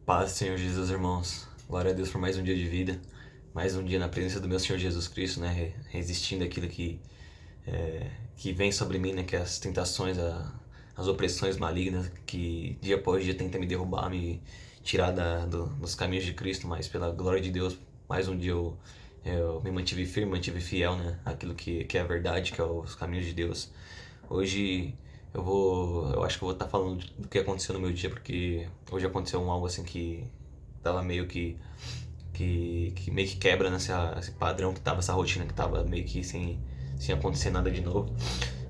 Paz, Senhor Jesus, irmãos. Glória a Deus por mais um dia de vida, mais um dia na presença do meu Senhor Jesus Cristo, né? Resistindo àquilo que vem sobre mim, né? Que é as tentações, as opressões malignas que dia após dia tenta me derrubar, me tirar dos caminhos de Cristo, mas pela glória de Deus, mais um dia eu me mantive firme, mantive fiel, né? Aquilo que é a verdade, que é os caminhos de Deus. Hoje eu acho que eu vou estar falando do que aconteceu no meu dia, porque hoje aconteceu algo assim que tava meio que meio que quebra nessa, esse padrão que tava, essa rotina que tava meio que sem acontecer nada de novo.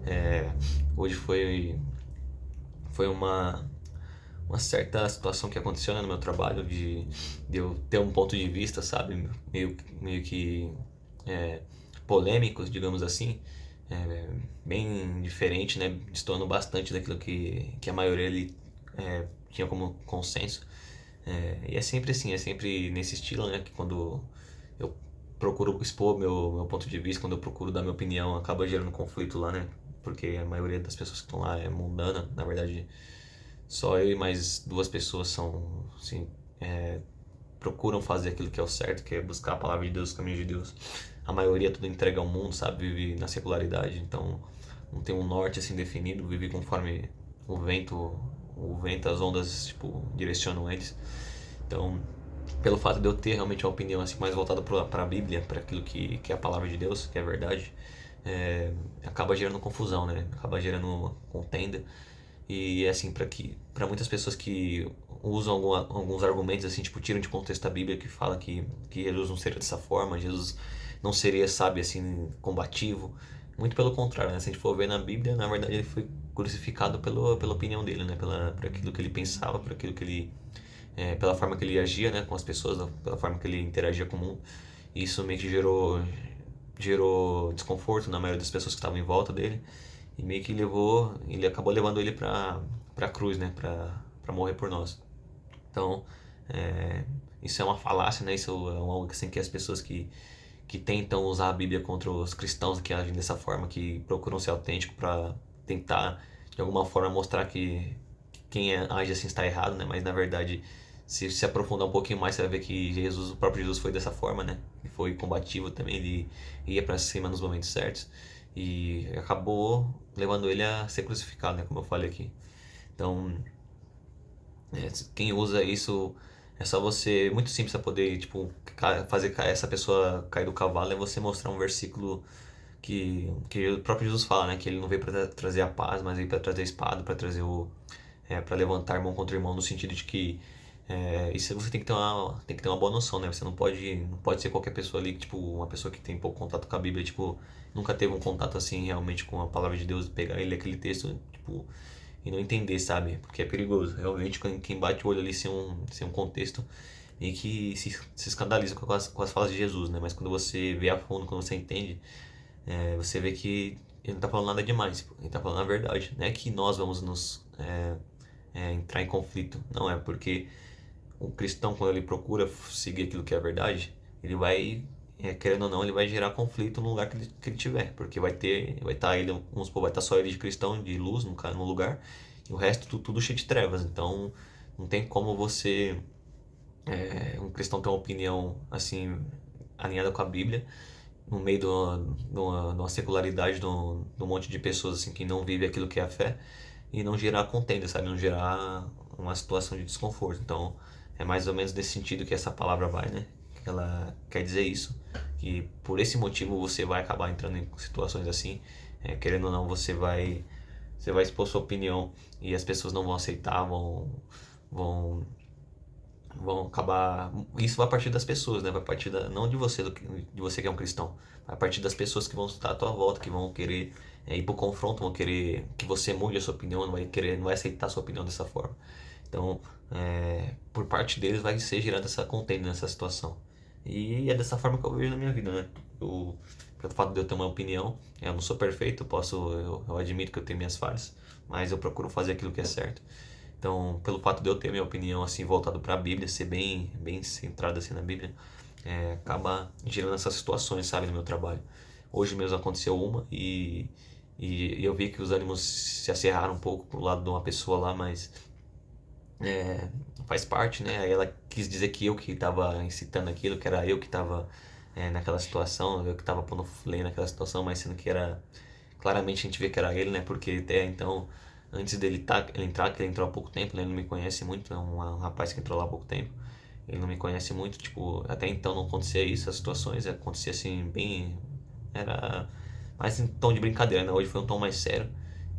É, hoje foi uma certa situação que aconteceu, né, no meu trabalho, de eu ter um ponto de vista, sabe, meio que é, polêmicos, digamos assim, é, bem diferente, né, destoando bastante daquilo que a maioria ali tinha como consenso. E é sempre assim, é sempre nesse estilo, né, que quando eu procuro expor meu ponto de vista, quando eu procuro dar minha opinião, acaba gerando conflito lá, né, porque a maioria das pessoas que estão lá é mundana, na verdade só eu e mais duas pessoas são, assim, procuram fazer aquilo que é o certo, que é buscar a palavra de Deus, os caminhos de Deus. A maioria tudo entrega ao mundo, sabe? Vive na secularidade, então não tem um norte assim definido, vive conforme o vento, as ondas, tipo, direcionam eles. Então, pelo fato de eu ter realmente uma opinião assim mais voltada para a Bíblia, para aquilo que é a palavra de Deus, que é a verdade, acaba gerando confusão, né? Acaba gerando contenda. E é assim, para muitas pessoas que usam alguns argumentos assim, tipo, tiram de contexto a Bíblia, que fala que Jesus não seria dessa forma, Jesus não seria, sabe, assim, combativo. Muito pelo contrário, né? Se a gente for ver na Bíblia, na verdade ele foi crucificado pela opinião dele, né? Por aquilo que ele pensava, por aquilo que ele pela forma que ele agia, né, com as pessoas, pela forma que ele interagia com o mundo. E isso meio que gerou desconforto na maioria das pessoas que estavam em volta dele e meio que ele acabou levando ele para cruz, né, para morrer por nós. Então, isso é uma falácia, né? Isso é algo assim que as pessoas que tentam usar a Bíblia contra os cristãos que agem dessa forma, que procuram ser autênticos para tentar de alguma forma mostrar que quem age assim está errado, né? Mas na verdade, se aprofundar um pouquinho mais, você vai ver que Jesus, o próprio Jesus foi dessa forma, né? Ele foi combativo também, ele ia para cima nos momentos certos e acabou levando ele a ser crucificado, né? Como eu falei aqui. Então, quem usa isso é só você, muito simples para poder, tipo, fazer essa pessoa cair do cavalo é você mostrar um versículo que o próprio Jesus fala, né? Que ele não veio para trazer a paz, mas veio para trazer a espada, para trazer para levantar irmão contra irmão, no sentido de que isso você tem que ter uma boa noção, né? Você não pode ser qualquer pessoa ali, tipo, uma pessoa que tem pouco contato com a Bíblia, tipo, nunca teve um contato assim realmente com a palavra de Deus, pegar e ler aquele texto, tipo, e não entender, sabe? Porque é perigoso. Realmente, quem bate o olho ali sem um contexto e que se escandaliza com as falas de Jesus, né? Mas quando você vê a fundo, quando você entende, você vê que ele não tá falando nada demais, pô. Ele tá falando a verdade. Não é que nós vamos entrar em conflito. Não é, porque o cristão, quando ele procura seguir aquilo que é a verdade, ele vai, querendo ou não, ele vai gerar conflito no lugar que ele tiver. Porque vai estar ele, vamos supor, vai estar só ele de cristão, de luz no lugar, e o resto tudo cheio de trevas. Então, não tem como um cristão ter uma opinião assim, alinhada com a Bíblia, no meio de uma secularidade de um monte de pessoas assim que não vive aquilo que é a fé e não gerar contenda, sabe? Não gerar uma situação de desconforto. Então, é mais ou menos nesse sentido que essa palavra vai, né? Que ela quer dizer isso, que por esse motivo você vai acabar entrando em situações assim, querendo ou não, você vai expor sua opinião e as pessoas não vão aceitar, vão vão acabar. Isso vai partir das pessoas, né? Vai partir não de você, de você que é um cristão. Vai partir das pessoas que vão estar à tua volta, que vão querer ir pro confronto, vão querer que você mude a sua opinião, não vai aceitar a sua opinião dessa forma. Então, por parte deles vai ser gerada essa contenda nessa situação. E é dessa forma que eu vejo na minha vida, né? Pelo fato de eu ter uma opinião, eu não sou perfeito, eu admito que eu tenho minhas falhas, mas eu procuro fazer aquilo que é certo. Então, pelo fato de eu ter minha opinião assim voltado para a Bíblia, ser bem, bem centrado assim na Bíblia, acaba gerando essas situações, sabe, no meu trabalho. Hoje mesmo aconteceu uma e eu vi que os ânimos se acerraram um pouco pro lado de uma pessoa lá, mas faz parte, né? Aí ela quis dizer que eu que estava incitando aquilo, que era eu que estava naquela situação, eu que estava pondo lei naquela situação, mas sendo que era claramente a gente vê que era ele, né? Porque até então, antes dele ele entrar, que ele entrou há pouco tempo, né? Ele não me conhece muito, é um rapaz que entrou lá há pouco tempo. Ele não me conhece muito, tipo, até então não acontecia isso, as situações acontecia assim bem, era mais em tom de brincadeira, né? Hoje foi um tom mais sério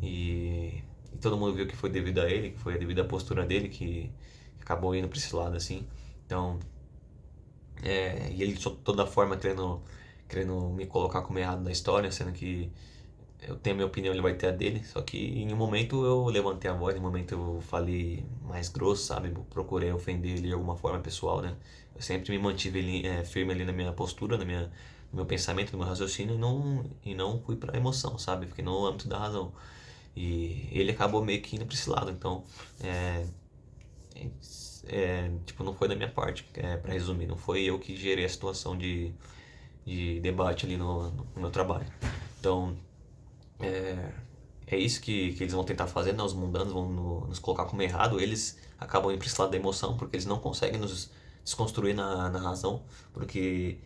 e todo mundo viu que foi devido a ele, que foi devido à postura dele que acabou indo pra esse lado assim. Então, e ele de toda forma querendo me colocar como errado na história, sendo que eu tenho a minha opinião, ele vai ter a dele. Só que em um momento eu levantei a voz, em um momento eu falei mais grosso, sabe? Procurei ofender ele de alguma forma pessoal, né? Eu sempre me mantive firme ali na minha postura, no meu pensamento, no meu raciocínio e não fui pra emoção, sabe? Fiquei no âmbito da razão. E ele acabou meio que indo pra esse lado, então, é, tipo, não foi da minha parte, pra resumir, não foi eu que gerei a situação de debate ali no meu trabalho. Então, é isso que eles vão tentar fazer, né? Os mundanos vão nos colocar como errado, eles acabam indo para esse lado da emoção, porque eles não conseguem nos desconstruir na razão, porque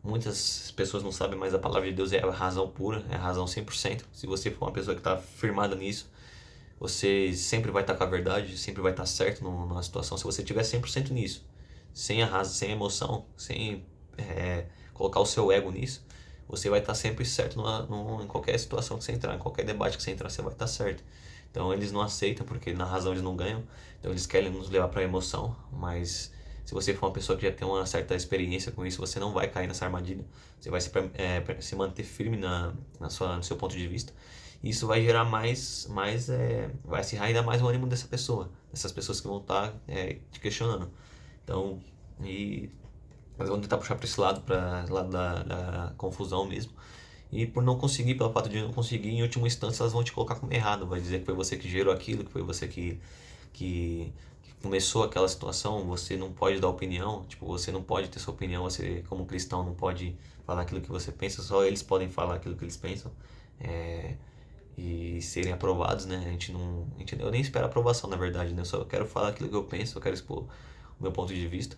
muitas pessoas não sabem, mas a palavra de Deus é a razão pura, é a razão 100%. Se você for uma pessoa que está firmada nisso, você sempre vai estar com a verdade, sempre vai estar certo numa situação. Se você tiver 100% nisso, sem a razão, sem a emoção, sem colocar o seu ego nisso, você vai estar sempre certo em qualquer situação que você entrar, em qualquer debate que você entrar, você vai estar certo. Então eles não aceitam porque na razão eles não ganham, então eles querem nos levar para a emoção, mas se você for uma pessoa que já tem uma certa experiência com isso, você não vai cair nessa armadilha, você vai se manter firme no seu ponto de vista. E isso vai gerar vai acirrar ainda mais o ânimo dessa pessoa, dessas pessoas que vão estar te questionando. Então, e elas vão tentar puxar para esse lado, para lado da confusão mesmo. E por não conseguir, pelo fato de não conseguir, em última instância elas vão te colocar como errado. Vai dizer que foi você que gerou aquilo, que foi você que começou aquela situação. Você não pode dar opinião, tipo, você não pode ter sua opinião. Você, como cristão, não pode falar aquilo que você pensa, só eles podem falar aquilo que eles pensam. É, e serem aprovados, né? Eu nem espero aprovação, na verdade, né? Eu só quero falar aquilo que eu penso, eu quero expor o meu ponto de vista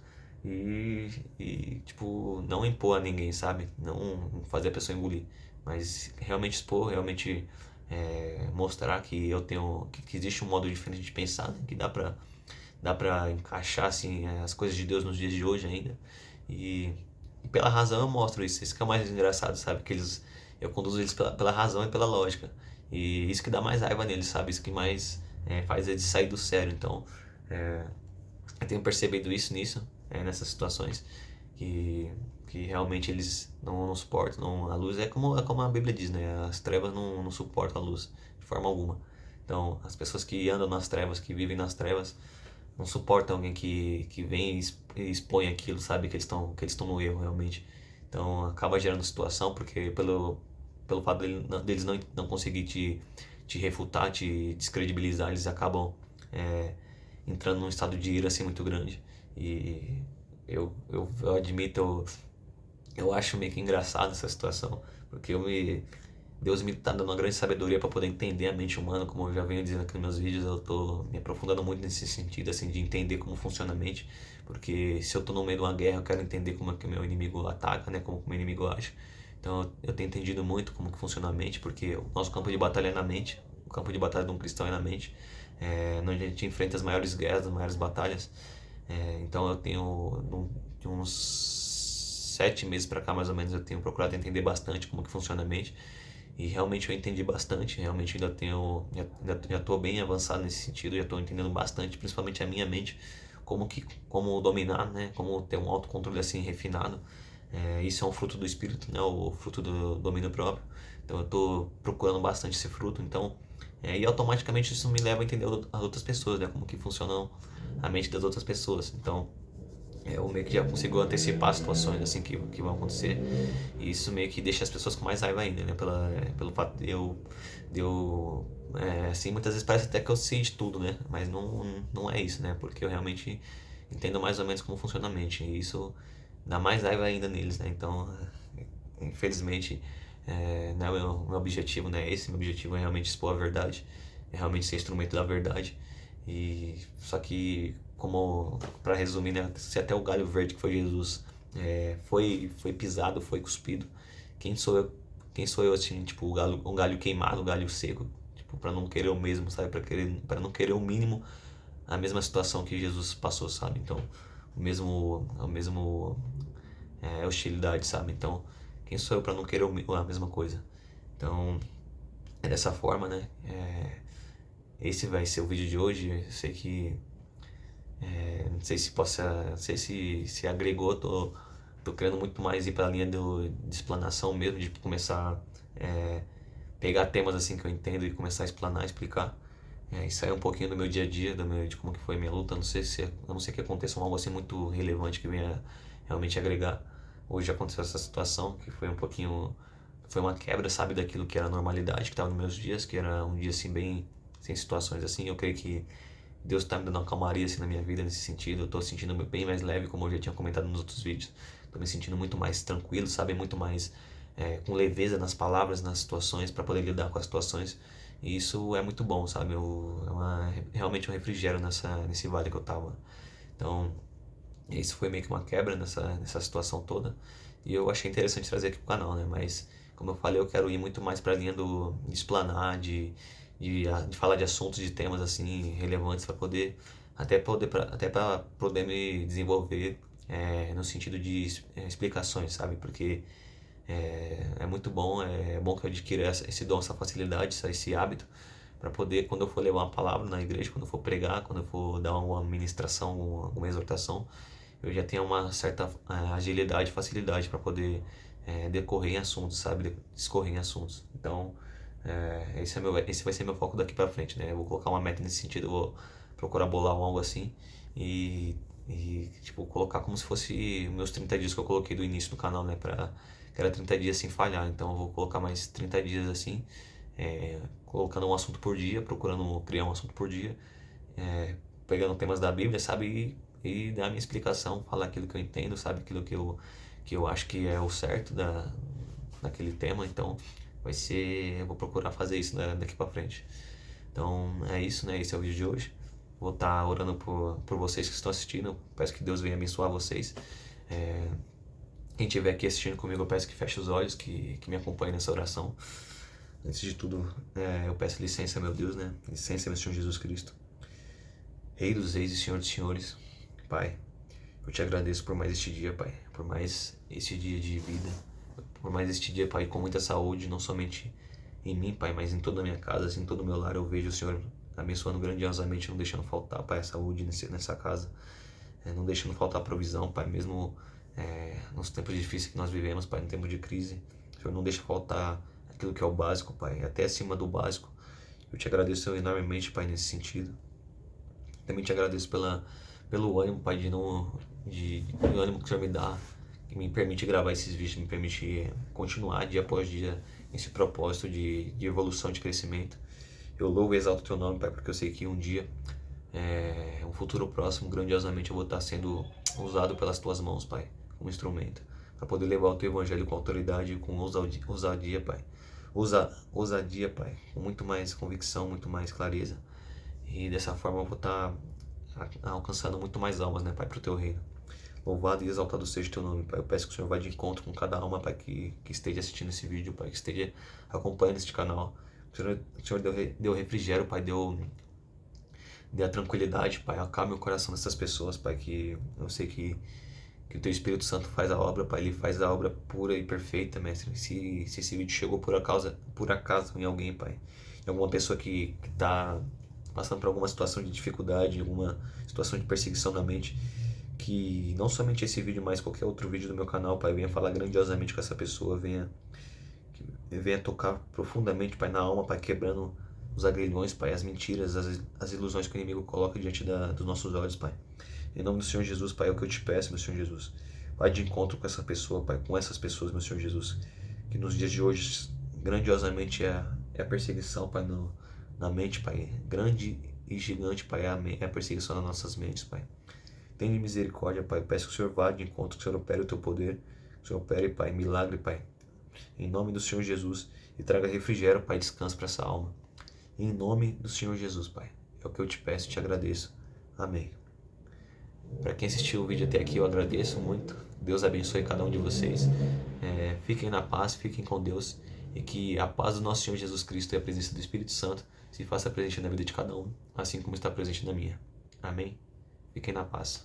tipo, não impor a ninguém, sabe? Não fazer a pessoa engolir, mas realmente expor, realmente mostrar que que existe um modo diferente de pensar, né? Que dá pra encaixar, assim, as coisas de Deus nos dias de hoje ainda. E, e pela razão eu mostro isso. Isso que é o mais engraçado, sabe? Eu conduzo eles pela razão e pela lógica. E isso que dá mais raiva neles, sabe? Isso que mais faz eles sair do sério. Então, eu tenho percebido isso nessas situações, que, que realmente eles não suportam. A luz é como a Bíblia diz, né? As trevas não suportam a luz de forma alguma. Então, as pessoas que andam nas trevas, que vivem nas trevas, não suportam alguém que vem e expõe aquilo, sabe? Que eles estão no erro realmente. Então, acaba gerando situação, porque pelo fato deles não conseguir te refutar, te descredibilizar, eles acabam entrando num estado de ira assim muito grande. E eu admito, eu acho meio que engraçado essa situação, porque Deus me tá dando uma grande sabedoria para poder entender a mente humana, como eu já venho dizendo aqui nos meus vídeos, eu tô me aprofundando muito nesse sentido, assim, de entender como funciona a mente, porque se eu tô no meio de uma guerra, eu quero entender como é que o meu inimigo ataca, né, como que o meu inimigo age. Então eu tenho entendido muito como que funciona a mente, porque o nosso campo de batalha é na mente, o campo de batalha de um cristão é na mente, onde a gente enfrenta as maiores guerras, as maiores batalhas. Então eu tenho de uns 7 meses para cá mais ou menos eu tenho procurado entender bastante como que funciona a mente e realmente eu entendi bastante, realmente já estou bem avançado nesse sentido, já estou entendendo bastante, principalmente a minha mente, como dominar, né, como ter um autocontrole assim refinado. Isso é um fruto do espírito, né, o fruto do domínio próprio. Então eu estou procurando bastante esse fruto, então e automaticamente isso me leva a entender as outras pessoas, né, como que funcionam a mente das outras pessoas. Então eu meio que já consigo antecipar situações assim que vão acontecer e isso meio que deixa as pessoas com mais raiva ainda, né? Pelo fato assim, muitas vezes parece até que eu sei de tudo, né? Mas não é isso, né? Porque eu realmente entendo mais ou menos como funciona a mente e isso dá mais raiva ainda neles, né? Então, infelizmente, não é o meu objetivo, né? Esse meu objetivo é realmente expor a verdade, é realmente ser instrumento da verdade E só que, como para resumir, né, se até o galho verde que foi Jesus foi pisado, foi cuspido, quem sou eu? Quem sou eu assim, tipo, um galho queimado, um galho seco, tipo, para não querer o mesmo, sabe? Para não querer o mínimo a mesma situação que Jesus passou, sabe? Então, o mesmo hostilidade, sabe? Então, quem sou eu para não querer a mesma coisa? Então, é dessa forma, né? Esse vai ser o vídeo de hoje. Eu sei que não sei se possa, não sei se agregou. Tô querendo muito mais ir para a linha de explanação mesmo, de começar pegar temas assim que eu entendo e começar a explanar, explicar. E sair um pouquinho do meu dia a dia, de como que foi minha luta. A não sei que aconteça algo assim muito relevante que venha realmente agregar. Hoje aconteceu essa situação que foi um pouquinho, foi uma quebra, sabe, daquilo que era a normalidade que estava nos meus dias, que era um dia assim bem sem situações assim. Eu creio que Deus está me dando uma calmaria assim na minha vida nesse sentido. Eu tô sentindo bem mais leve, como eu já tinha comentado nos outros vídeos. Tô me sentindo muito mais tranquilo, sabe, muito mais com leveza nas palavras, nas situações, para poder lidar com as situações. E isso é muito bom, sabe? Realmente um refrigério nesse vale que eu tava. Então, isso foi meio que uma quebra nessa situação toda. E eu achei interessante trazer aqui pro canal, né? Mas, como eu falei, eu quero ir muito mais pra linha de explanar, de falar de assuntos, de temas assim relevantes para poder até para poder me desenvolver no sentido de explicações, sabe? Porque é muito bom, é bom que eu adquira esse dom, essa facilidade, esse hábito, para poder, quando eu for levar uma palavra na igreja, quando eu for pregar, quando eu for dar uma ministração, alguma exortação, eu já tenho uma certa agilidade, facilidade para poder decorrer em assuntos, sabe? Discorrer em assuntos. Então, esse vai ser meu foco daqui para frente, né? Eu vou colocar uma meta nesse sentido, eu vou procurar bolar algo assim e, tipo, colocar como se fosse meus 30 dias que eu coloquei do início do canal, né? Que era 30 dias sem falhar, então eu vou colocar mais 30 dias assim, colocando um assunto por dia, procurando criar um assunto por dia, pegando temas da Bíblia, sabe? E dar a minha explicação, falar aquilo que eu entendo, sabe? Aquilo que eu acho que é o certo daquele tema, então eu vou procurar fazer isso, né, daqui pra frente. Então é isso, né? Esse é o vídeo de hoje. Vou estar orando por vocês que estão assistindo. Peço que Deus venha abençoar vocês. Quem estiver aqui assistindo comigo, eu peço que feche os olhos, que me acompanhe nessa oração. Antes de tudo, eu peço licença, meu Deus, né? Licença, meu Senhor Jesus Cristo. Rei dos reis e Senhor dos senhores. Pai, eu te agradeço por mais este dia, Pai. Por mais este dia de vida. Por mais este dia, Pai, com muita saúde, não somente em mim, Pai, mas em toda a minha casa, assim, em todo o meu lar. Eu vejo o Senhor abençoando grandiosamente, não deixando faltar, Pai, a saúde nessa casa. Não deixando faltar provisão, Pai, mesmo nos tempos difíceis que nós vivemos, Pai, no tempo de crise. O Senhor não deixa faltar aquilo que é o básico, Pai, até acima do básico. Eu te agradeço enormemente, Pai, nesse sentido. Também te agradeço pelo ânimo, Pai, o ânimo que o Senhor me dá, que me permite gravar esses vídeos, me permite continuar dia após dia nesse propósito de evolução, de crescimento. Eu louvo e exalto o Teu nome, Pai, porque eu sei que um dia, um futuro próximo, grandiosamente eu vou estar sendo usado pelas Tuas mãos, Pai, como instrumento, para poder levar o Teu Evangelho com autoridade e com ousadia, Pai. Ousadia, Pai, com muito mais convicção, muito mais clareza. E dessa forma eu vou estar alcançando muito mais almas, né, Pai, para o Teu reino. Louvado e exaltado seja o Teu nome, Pai. Eu peço que o Senhor vá de encontro com cada alma, Pai, que esteja assistindo esse vídeo, Pai, que esteja acompanhando este canal. O Senhor deu refrigério, Pai, dê a tranquilidade, Pai. Acalme o coração dessas pessoas, Pai, que eu sei que o Teu Espírito Santo faz a obra, Pai. Ele faz a obra pura e perfeita, Mestre. Se esse vídeo chegou por acaso em alguém, Pai, em alguma pessoa que está passando por alguma situação de dificuldade, alguma situação de perseguição na mente, que não somente esse vídeo, mas qualquer outro vídeo do meu canal, Pai, venha falar grandiosamente com essa pessoa, venha tocar profundamente, Pai, na alma, Pai, quebrando os agrilhões, Pai, as mentiras, as ilusões que o inimigo coloca diante dos nossos olhos, Pai. Em nome do Senhor Jesus, Pai, é o que eu te peço, meu Senhor Jesus. Vai de encontro com essa pessoa, Pai, com essas pessoas, meu Senhor Jesus, que nos dias de hoje, grandiosamente é a perseguição, Pai, na mente, Pai, grande e gigante, Pai, é a perseguição nas nossas mentes, Pai. Tenha misericórdia, Pai. Eu peço que o Senhor vá de encontro, que o Senhor opere o Teu poder, que o Senhor opere, Pai, milagre, Pai. Em nome do Senhor Jesus, e traga refrigério, Pai, descanso para essa alma. Em nome do Senhor Jesus, Pai. É o que eu te peço e te agradeço. Amém. Para quem assistiu o vídeo até aqui, eu agradeço muito. Deus abençoe cada um de vocês. Fiquem na paz, fiquem com Deus. E que a paz do nosso Senhor Jesus Cristo e a presença do Espírito Santo se faça presente na vida de cada um, assim como está presente na minha. Amém? Fiquem na paz.